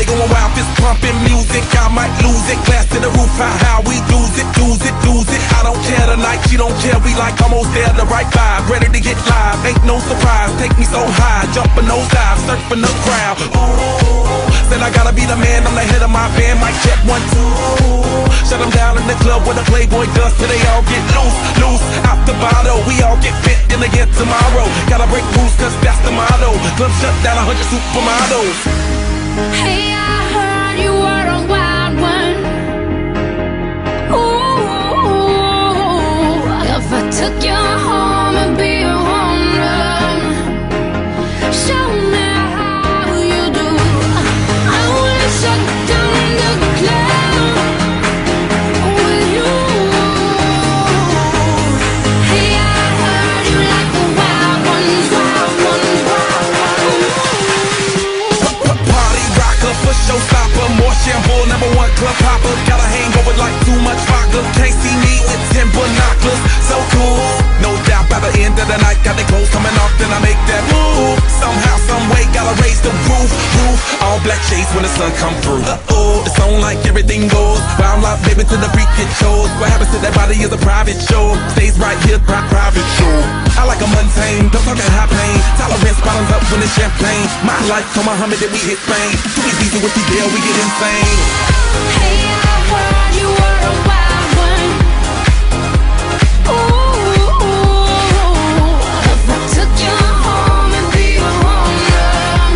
Party going wild, fist pumping music, I might lose it. Glass to the roof, how we lose it, lose it, lose it. I don't care tonight, she don't care, we like almost there, the right vibe. Ready to get live, ain't no surprise. Take me so high, jumping those dives, surfing the crowd. Ooh, said I gotta be the man, I'm the head of my band. Mic check 1, 2. Shut them down in the club where the Playboy does till they all get loose, loose. Out the bottle, we all get fit in again tomorrow. Gotta break rules cause that's the motto. Club shut down 100 supermodels. Hey, I heard you were a wild one. Ooh, if I took you home and be a home run, show me how you do. I wanna shut down the club with you. Hey, I heard you like the wild ones, wild ones, wild ones. Party rocker, for showstopper, more shampoo, #1 club hopper. Got a hangover like too much vodka. Can't see me with 10 binoculars. So cool, no doubt by the end of the night, got the clothes coming off, then I make that move. Somehow, some way, gotta raise the roof, roof. All black shades when the sun come through. It's on like everything goes. Wild life, baby, to the freak it shows. What happens to that body is a private show. Stays right here, private show. I like a mundane, don't talk high pain. Tolerance bottoms up when it's champagne. My life, to Muhammad, then we hit Spain. Too easy with the deal, we get insane. Hey, I heard you were a wild one. Ooh, if I took you home and be a home run,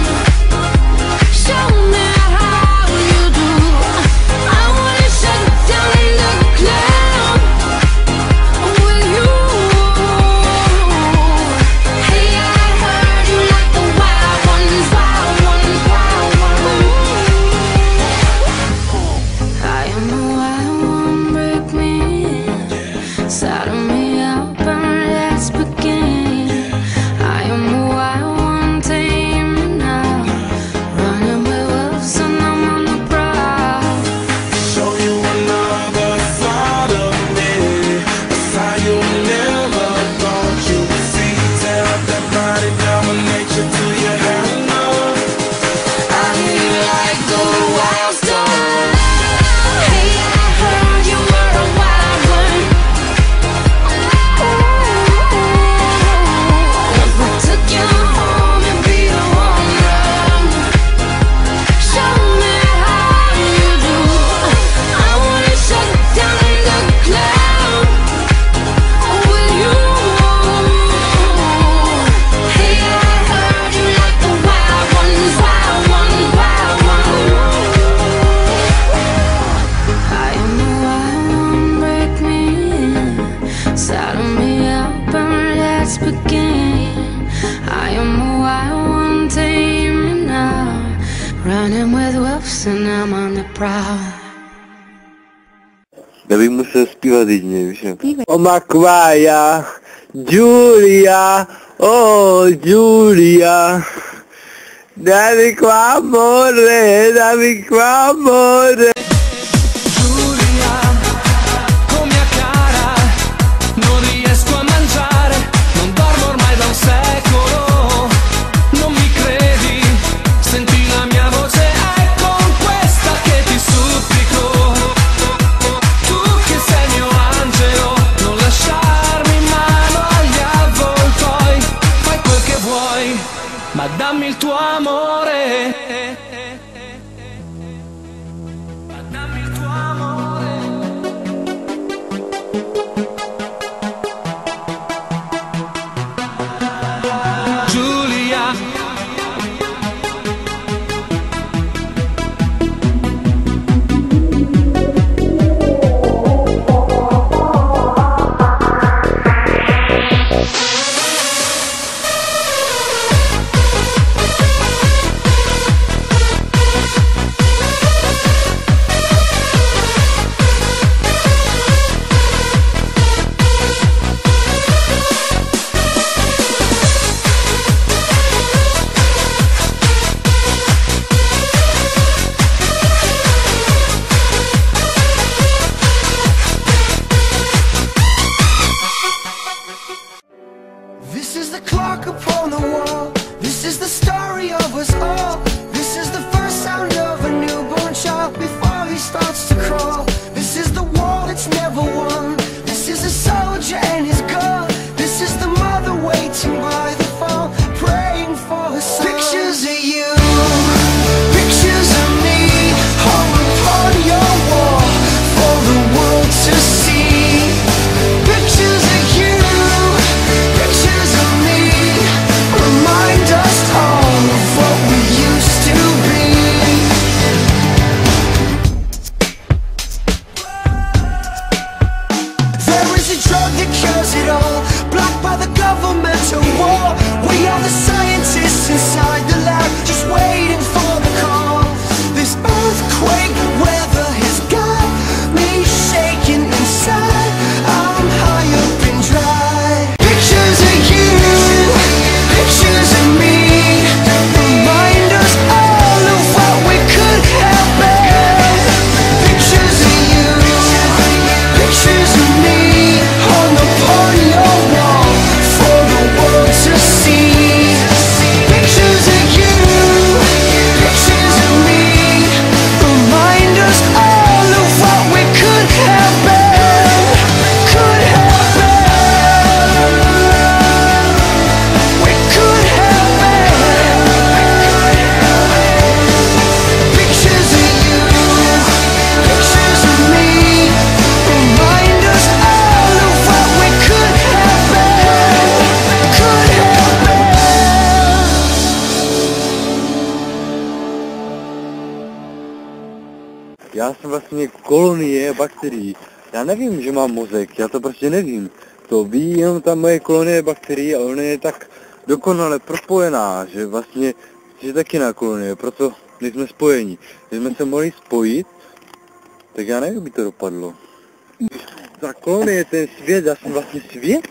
show me how you do. I wanna shut down the club with you. Hey, I heard you like the wild ones, wild ones, wild ones. I am the wild one, break me in, saddle me up and let's begin. I am the wild one, tame me now, running with wolves and I'm on the prowl. Show you another side of me, a side you never thought you would see. Tear up that body, dominate you till you have enough. I need like the wild star. Hey, I heard you were a wild one. Ooh, if I took you home and be a home run, show me how you do. I wanna shut down the club with you. Hey, I heard you like the wild ones, wild ones, wild ones. I am the wild one, break me in, saddle me up and let's begin. I am the wild one, tame me now, running with wolves and I'm on the prowl. Ja bych musel zpívat jedině, víš jak? O Makvája, Julia, oh Julia, dami qua amore, dami qua amore. Giulia, come a cara, non riesco a mangiare, non dormo ormai da un secolo, non mi credi, senti la mia voce, è con questa che ti supplico, tu che sei mio angelo, non lasciarmi in mano agli avvoltoi, fai quel che vuoi, ma dammi il tuo amore. Dammi il tuo amore. Giulia, This is the clock upon the wall. This is the story of us all. This is the first sound of a Pictures of you, pictures of me, hung upon your wall for the world to see. Pictures of you, pictures of me, remind us all of what we used to be. There is a drug that cures it all, blocked by the governmental war. We are the scientists inside the lab, just waiting for the call. This earthquake weather has got me shaking inside. I'm high up and dry. Pictures of you, pictures of me, remind us all of what we could have been. Pictures of you, pictures of me, hung upon your wall for the world to see. Pictures of you, pictures of me, remind us all of what we could have been. Could have been. We could have been. Pictures of you, pictures of me, remind us all of what we could have been. Could have been. Já jsem vlastně kolonie bakterií. Já nevím, že mám mozek, já to prostě nevím. To ví jenom ta moje kolonie bakterií a ona je tak dokonale propojená, že vlastně je taky na kolonie, proto nejsme spojení. Když jsme se mohli spojit, tak já nevím, jak by to dopadlo. Ta kolonie je ten svět, já jsem vlastně svět?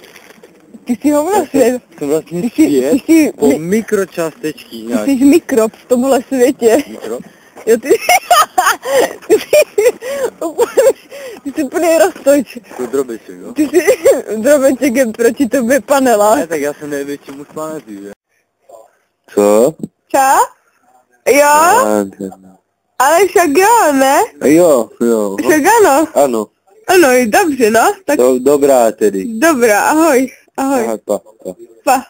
Ty jsi hovno svět. Jsem vlastně Ty jsi- svět ty jsi- po my- mikročástečky Ty nějak. jsi mikrob v tomhle světě. Mikro? Jo, ty jsi plný roztoč. To drobeček, jo? Ty jsi drobeček je proti tobě panela. Ne, tak já jsem největší mus planety, že? Co? Ča? Jo? Ale však jo, ne? Jo. Však ano. Ano, Ano, dobře, no. Tak to dobrá tedy. dobrá, ahoj. Ahoj. Aha, pa. Pa.